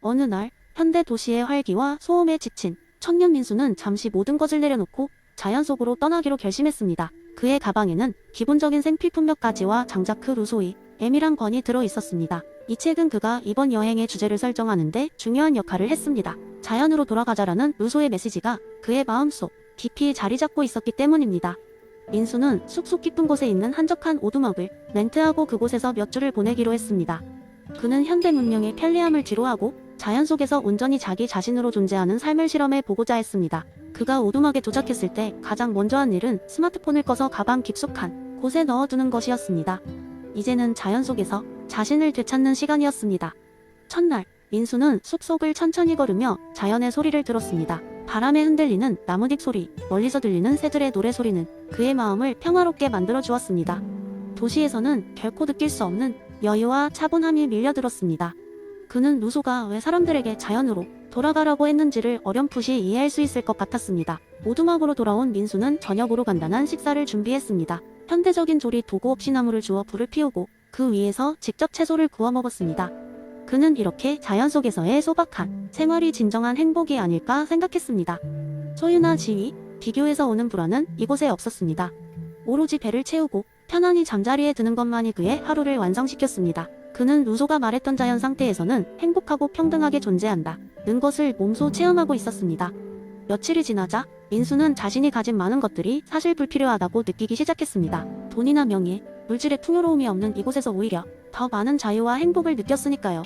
어느 날 현대 도시의 활기와 소음에 지친 청년 민수는 잠시 모든 것을 내려놓고 자연 속으로 떠나기로 결심했습니다. 그의 가방에는 기본적인 생필품 몇 가지와 장작 그 루소이, M이란 권이 들어 있었습니다. 이 책은 그가 이번 여행의 주제를 설정하는데 중요한 역할을 했습니다. 자연으로 돌아가자라는 루소의 메시지가 그의 마음속 깊이 자리 잡고 있었기 때문입니다. 민수는 숲속 깊은 곳에 있는 한적한 오두막을 렌트하고 그곳에서 몇 주를 보내기로 했습니다. 그는 현대 문명의 편리함을 뒤로하고 자연 속에서 온전히 자기 자신으로 존재하는 삶을 실험해 보고자 했습니다. 그가 오두막에 도착했을 때 가장 먼저 한 일은 스마트폰을 꺼서 가방 깊숙한 곳에 넣어두는 것이었습니다. 이제는 자연 속에서 자신을 되찾는 시간이었습니다. 첫날, 민수는 숲속을 천천히 걸으며 자연의 소리를 들었습니다. 바람에 흔들리는 나뭇잎 소리, 멀리서 들리는 새들의 노래소리는 그의 마음을 평화롭게 만들어 주었습니다. 도시에서는 결코 느낄 수 없는 여유와 차분함이 밀려들었습니다. 그는 루소가 왜 사람들에게 자연으로 돌아가라고 했는지를 어렴풋이 이해할 수 있을 것 같았습니다. 오두막으로 돌아온 민수는 저녁으로 간단한 식사를 준비했습니다. 현대적인 조리 도구 없이 나무를 주워 불을 피우고 그 위에서 직접 채소를 구워 먹었습니다. 그는 이렇게 자연 속에서의 소박한 생활이 진정한 행복이 아닐까 생각했습니다. 소유나 지위, 비교에서 오는 불안은 이곳에 없었습니다. 오로지 배를 채우고 편안히 잠자리에 드는 것만이 그의 하루를 완성시켰습니다. 그는 루소가 말했던 자연 상태에서는 행복하고 평등하게 존재한다 는 것을 몸소 체험하고 있었습니다. 며칠이 지나자 민수는 자신이 가진 많은 것들이 사실 불필요하다고 느끼기 시작했습니다. 돈이나 명예, 물질의 풍요로움이 없는 이곳에서 오히려 더 많은 자유와 행복을 느꼈으니까요.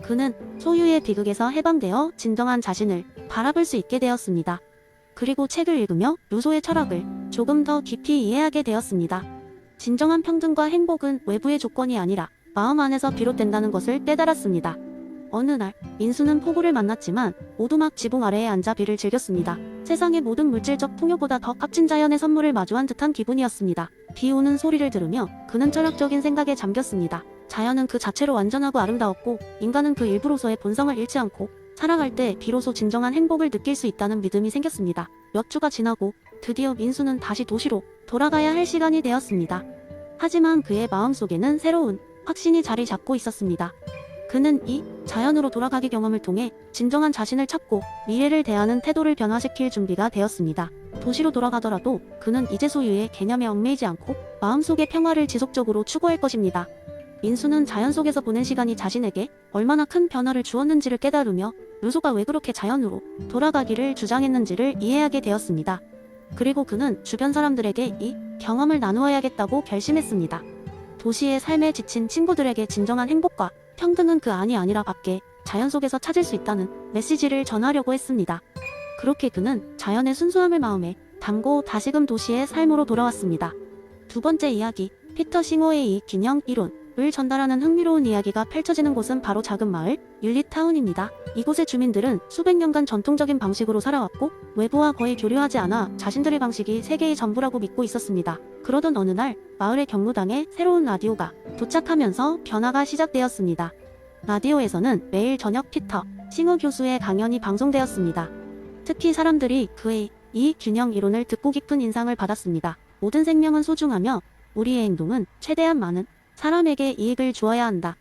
그는 소유의 비극에서 해방되어 진정한 자신을 바라볼 수 있게 되었습니다. 그리고 책을 읽으며 루소의 철학을 조금 더 깊이 이해하게 되었습니다. 진정한 평등과 행복은 외부의 조건이 아니라 마음 안에서 비롯된다는 것을 깨달았습니다. 어느 날 민수는 폭우를 만났지만 오두막 지붕 아래에 앉아 비를 즐겼습니다. 세상의 모든 물질적 풍요보다 더 값진 자연의 선물을 마주한 듯한 기분이었습니다. 비 오는 소리를 들으며 그는 철학적인 생각에 잠겼습니다. 자연은 그 자체로 완전하고 아름다웠고 인간은 그 일부로서의 본성을 잃지 않고 살아갈 때 비로소 진정한 행복을 느낄 수 있다는 믿음이 생겼습니다. 몇 주가 지나고 드디어 민수는 다시 도시로 돌아가야 할 시간이 되었습니다. 하지만 그의 마음속에는 새로운 확신이 자리 잡고 있었습니다. 그는 이 자연으로 돌아가기 경험을 통해 진정한 자신을 찾고 미래를 대하는 태도를 변화시킬 준비가 되었습니다. 도시로 돌아가더라도 그는 이제 소유의 개념에 얽매이지 않고 마음속의 평화를 지속적으로 추구할 것입니다. 민수는 자연 속에서 보낸 시간이 자신에게 얼마나 큰 변화를 주었는지를 깨달으며 루소가 왜 그렇게 자연으로 돌아가기를 주장했는지를 이해하게 되었습니다. 그리고 그는 주변 사람들에게 이 경험을 나누어야겠다고 결심했습니다. 도시의 삶에 지친 친구들에게 진정한 행복과 평등은 그 안이 아니라 밖에 자연 속에서 찾을 수 있다는 메시지를 전하려고 했습니다. 그렇게 그는 자연의 순수함을 마음에 담고 다시금 도시의 삶으로 돌아왔습니다. 두 번째 이야기, 피터 싱어의 이 균형 이론을 전달하는 흥미로운 이야기가 펼쳐지는 곳은 바로 작은 마을 율리타운입니다. 이곳의 주민들은 수백 년간 전통적인 방식으로 살아왔고 외부와 거의 교류하지 않아 자신들의 방식이 세계의 전부라고 믿고 있었습니다. 그러던 어느 날 마을의 경로당에 새로운 라디오가 도착하면서 변화가 시작되었습니다. 라디오에서는 매일 저녁 피터 싱어 교수의 강연이 방송되었습니다. 특히 사람들이 그의 이 균형 이론을 듣고 깊은 인상을 받았습니다. 모든 생명은 소중하며 우리의 행동은 최대한 많은 사람에게 이익을 주어야 한다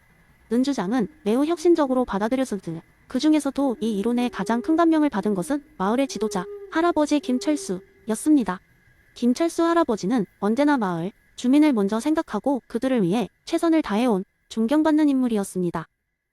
는 주장은 매우 혁신적으로 받아들여졌으며 그 중에서도 이 이론에 가장 큰 감명을 받은 것은 마을의 지도자 할아버지 김철수였습니다. 김철수 할아버지는 언제나 마을 주민을 먼저 생각하고 그들을 위해 최선을 다해온 존경받는 인물이었습니다.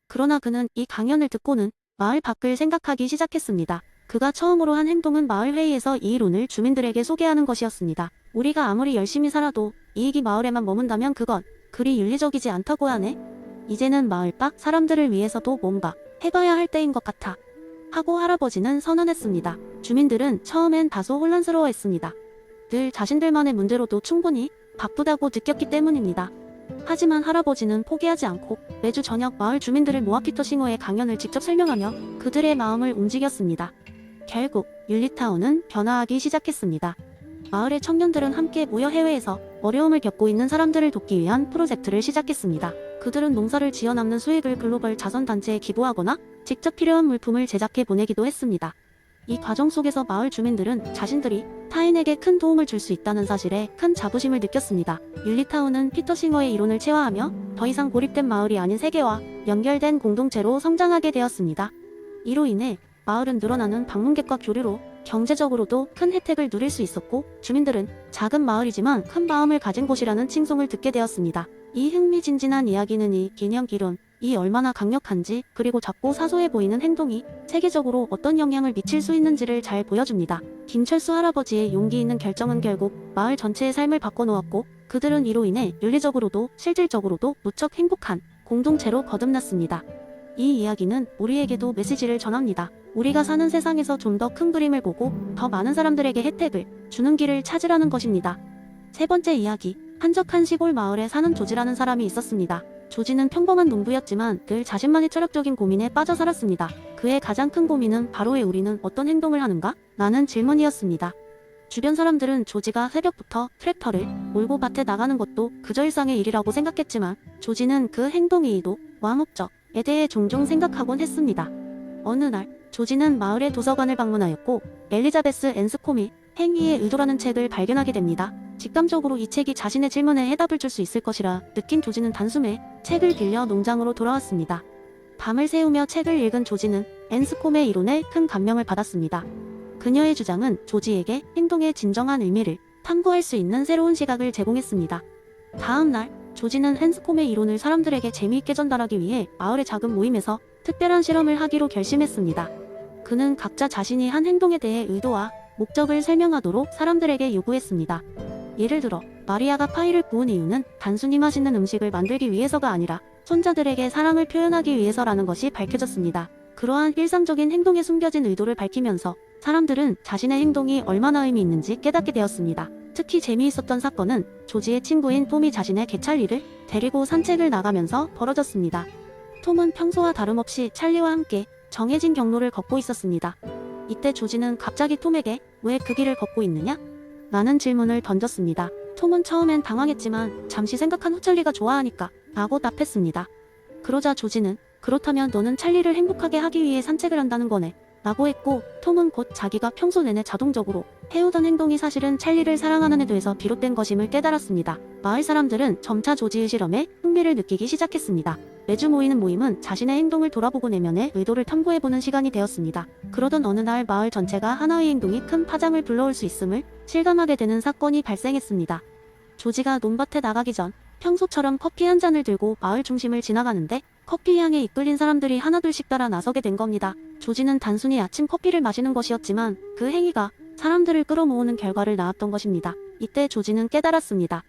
그러나 그는 이 강연을 듣고는 마을 밖을 생각하기 시작했습니다. 그가 처음으로 한 행동은 마을 회의에서 이 이론을 주민들에게 소개하는 것이었습니다. 우리가 아무리 열심히 살아도 이익이 마을에만 머문다면 그건 그리 윤리적이지 않다고 하네. 이제는 마을 밖 사람들을 위해서도 뭔가 해봐야 할 때인 것 같아 하고 할아버지는 선언했습니다. 주민들은 처음엔 다소 혼란스러워했습니다. 늘 자신들만의 문제로도 충분히 바쁘다고 느꼈기 때문입니다. 하지만 할아버지는 포기하지 않고 매주 저녁 마을 주민들을 모아 피터 싱어의 강연을 직접 설명하며 그들의 마음을 움직였습니다. 결국 율리타운은 변화하기 시작했습니다. 마을의 청년들은 함께 모여 해외에서 어려움을 겪고 있는 사람들을 돕기 위한 프로젝트를 시작했습니다. 그들은 농사를 지어 남는 수익을 글로벌 자선단체에 기부하거나 직접 필요한 물품을 제작해 보내기도 했습니다. 이 과정 속에서 마을 주민들은 자신들이 타인에게 큰 도움을 줄 수 있다는 사실에 큰 자부심을 느꼈습니다. 율리타운은 피터 싱어의 이론을 체화하며 더 이상 고립된 마을이 아닌 세계와 연결된 공동체로 성장하게 되었습니다. 이로 인해 마을은 늘어나는 방문객과 교류로 경제적으로도 큰 혜택을 누릴 수 있었고, 주민들은 작은 마을이지만 큰 마음을 가진 곳이라는 칭송을 듣게 되었습니다. 이 흥미진진한 이야기는 이 기념기론이 얼마나 강력한지, 그리고 작고 사소해 보이는 행동이 세계적으로 어떤 영향을 미칠 수 있는지를 잘 보여줍니다. 김철수 할아버지의 용기 있는 결정은 결국 마을 전체의 삶을 바꿔놓았고, 그들은 이로 인해 윤리적으로도 실질적으로도 무척 행복한 공동체로 거듭났습니다. 이 이야기는 우리에게도 메시지를 전합니다. 우리가 사는 세상에서 좀 더 큰 그림을 보고 더 많은 사람들에게 혜택을 주는 길을 찾으라는 것입니다. 세 번째 이야기, 한적한 시골 마을에 사는 조지라는 사람이 있었습니다. 조지는 평범한 농부였지만 늘 자신만의 철학적인 고민에 빠져 살았습니다. 그의 가장 큰 고민은 바로 왜 우리는 어떤 행동을 하는가? 라는 질문이었습니다. 주변 사람들은 조지가 새벽부터 트랙터를 몰고 밭에 나가는 것도 그저 일상의 일이라고 생각했지만, 조지는 그 행동의 의도와 목적에 대해 종종 생각하곤 했습니다. 어느 날 조지는 마을의 도서관을 방문하였고, 엘리자베스 앤스코미 행위의 의도라는 책을 발견하게 됩니다. 직감적으로 이 책이 자신의 질문에 해답을 줄 수 있을 것이라 느낀 조지는 단숨에 책을 빌려 농장으로 돌아왔습니다. 밤을 새우며 책을 읽은 조지는 앤스콤의 이론에 큰 감명을 받았습니다. 그녀의 주장은 조지에게 행동의 진정한 의미를 탐구할 수 있는 새로운 시각을 제공했습니다. 다음 날 조지는 앤스콤의 이론을 사람들에게 재미있게 전달하기 위해 마을의 작은 모임에서 특별한 실험을 하기로 결심했습니다. 그는 각자 자신이 한 행동에 대해 의도와 목적을 설명하도록 사람들에게 요구했습니다. 예를 들어 마리아가 파이를 구운 이유는 단순히 맛있는 음식을 만들기 위해서가 아니라 손자들에게 사랑을 표현하기 위해서라는 것이 밝혀졌습니다. 그러한 일상적인 행동에 숨겨진 의도를 밝히면서 사람들은 자신의 행동이 얼마나 의미 있는지 깨닫게 되었습니다. 특히 재미있었던 사건은 조지의 친구인 톰이 자신의 개찰리를 데리고 산책을 나가면서 벌어졌습니다. 톰은 평소와 다름없이 찰리와 함께 정해진 경로를 걷고 있었습니다. 이때 조지는 갑자기 톰에게 왜 그 길을 걷고 있느냐? 라는 질문을 던졌습니다. 톰은 처음엔 당황했지만 잠시 생각한 후 찰리가 좋아하니까 라고 답했습니다. 그러자 조지는 그렇다면 너는 찰리를 행복하게 하기 위해 산책을 한다는 거네 라고 했고, 톰은 곧 자기가 평소 내내 자동적으로 해오던 행동이 사실은 찰리를 사랑하는 데 대해서 비롯된 것임을 깨달았습니다. 마을 사람들은 점차 조지의 실험에 흥미를 느끼기 시작했습니다. 매주 모이는 모임은 자신의 행동을 돌아보고 내면의 의도를 탐구해보는 시간이 되었습니다. 그러던 어느 날 마을 전체가 하나의 행동이 큰 파장을 불러올 수 있음을 실감하게 되는 사건이 발생했습니다. 조지가 논밭에 나가기 전 평소처럼 커피 한 잔을 들고 마을 중심을 지나가는데, 커피 향에 이끌린 사람들이 하나둘씩 따라 나서게 된 겁니다. 조지는 단순히 아침 커피를 마시는 것이었지만 그 행위가 사람들을 끌어모으는 결과를 낳았던 것입니다. 이때 조지는 깨달았습니다.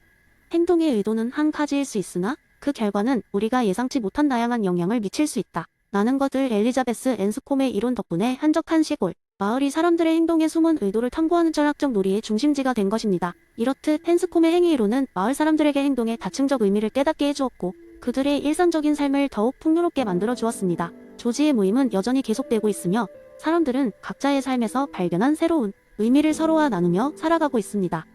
행동의 의도는 한 가지일 수 있으나 그 결과는 우리가 예상치 못한 다양한 영향을 미칠 수 있다 라는 것을 엘리자베스 앤스콤의 이론 덕분에 한적한 시골 마을이 사람들의 행동에 숨은 의도를 탐구하는 철학적 놀이의 중심지가 된 것입니다. 이렇듯 앤스콤의 행위 이론은 마을 사람들에게 행동의 다층적 의미를 깨닫게 해주었고, 그들의 일상적인 삶을 더욱 풍요롭게 만들어 주었습니다. 조지의 모임은 여전히 계속되고 있으며 사람들은 각자의 삶에서 발견한 새로운 의미를 서로와 나누며 살아가고 있습니다.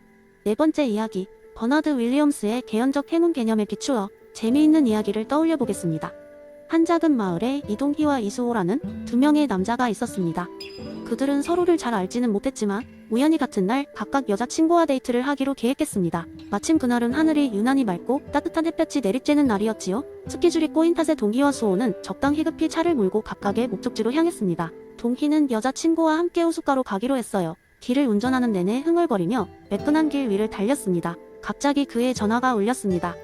네 번째 이야기, 버나드 윌리엄스의 개연적 행운 개념에 비추어 재미있는 이야기를 떠올려 보겠습니다. 한 작은 마을에 이동희와 이수호라는 두 명의 남자가 있었습니다. 그들은 서로를 잘 알지는 못했지만 우연히 같은 날 각각 여자친구와 데이트를 하기로 계획했습니다. 마침 그날은 하늘이 유난히 맑고 따뜻한 햇볕이 내리쬐는 날이었지요. 스케줄이 꼬인 탓에 동희와 수호는 적당히 급히 차를 몰고 각각의 목적지로 향했습니다. 동희는 여자친구와 함께 호숫가로 가기로 했어요. 길을 운전하는 내내 흥얼거리며 매끈한 길 위를 달렸습니다. 갑자기 그의 전화가 울렸습니다.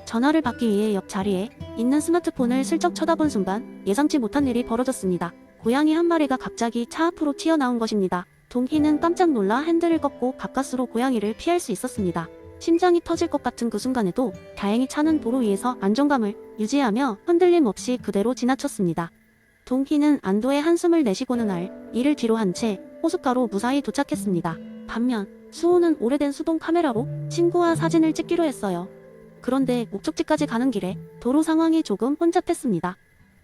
전화를 받기 위해 옆자리에 있는 스마트폰을 슬쩍 쳐다본 순간 예상치 못한 일이 벌어졌습니다. 고양이 한 마리가 갑자기 차 앞으로 튀어나온 것입니다. 동희는 깜짝 놀라 핸들을 꺾고 가까스로 고양이를 피할 수 있었습니다. 심장이 터질 것 같은 그 순간에도 다행히 차는 도로 위에서 안정감을 유지하며 흔들림 없이 그대로 지나쳤습니다. 동희는 안도의 한숨을 내쉬고는 이를 뒤로 한 채 호숫가로 무사히 도착했습니다. 반면 수호는 오래된 수동 카메라로 친구와 사진을 찍기로 했어요. 그런데 목적지까지 가는 길에 도로 상황이 조금 혼잡했습니다.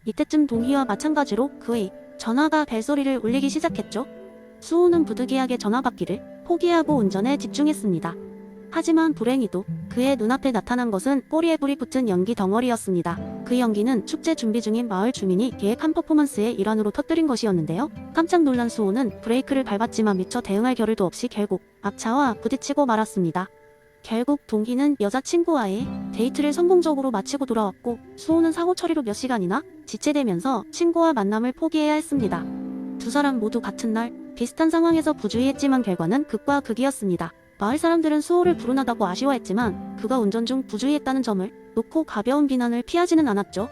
이때쯤 동희와 마찬가지로 그의 전화가 벨소리를 울리기 시작했죠. 수호는 부득이하게 전화 받기를 포기하고 운전에 집중했습니다. 하지만 불행히도 그의 눈앞에 나타난 것은 꼬리에 불이 붙은 연기 덩어리였습니다. 그 연기는 축제 준비 중인 마을 주민이 계획한 퍼포먼스의 일환으로 터뜨린 것이었는데요. 깜짝 놀란 수호는 브레이크를 밟았지만 미처 대응할 겨를도 없이 결국 앞차와 부딪히고 말았습니다. 결국 동희는 여자친구와의 데이트를 성공적으로 마치고 돌아왔고 수호는 사고 처리로 몇 시간이나 지체되면서 친구와 만남을 포기해야 했습니다. 두 사람 모두 같은 날 비슷한 상황에서 부주의했지만 결과는 극과 극이었습니다. 마을 사람들은 수호를 불운하다고 아쉬워했지만 그가 운전 중 부주의했다는 점을 놓고 가벼운 비난을 피하지는 않았죠.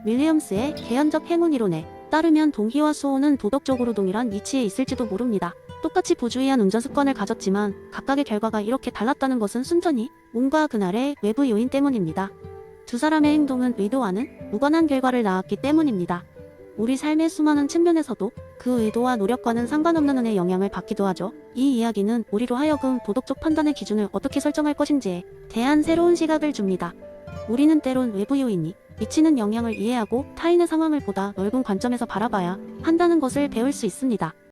윌리엄스의 개연적 행운 이론에 따르면 동희와 수호는 도덕적으로 동일한 위치에 있을지도 모릅니다. 똑같이 부주의한 운전 습관을 가졌지만 각각의 결과가 이렇게 달랐다는 것은 순전히 운과 그날의 외부 요인 때문입니다. 두 사람의 행동은 의도와는 무관한 결과를 낳았기 때문입니다. 우리 삶의 수많은 측면에서도 그 의도와 노력과는 상관없는 운의 영향을 받기도 하죠. 이 이야기는 우리로 하여금 도덕적 판단의 기준을 어떻게 설정할 것인지에 대한 새로운 시각을 줍니다. 우리는 때론 외부 요인이 미치는 영향을 이해하고 타인의 상황을 보다 넓은 관점에서 바라봐야 한다는 것을 배울 수 있습니다.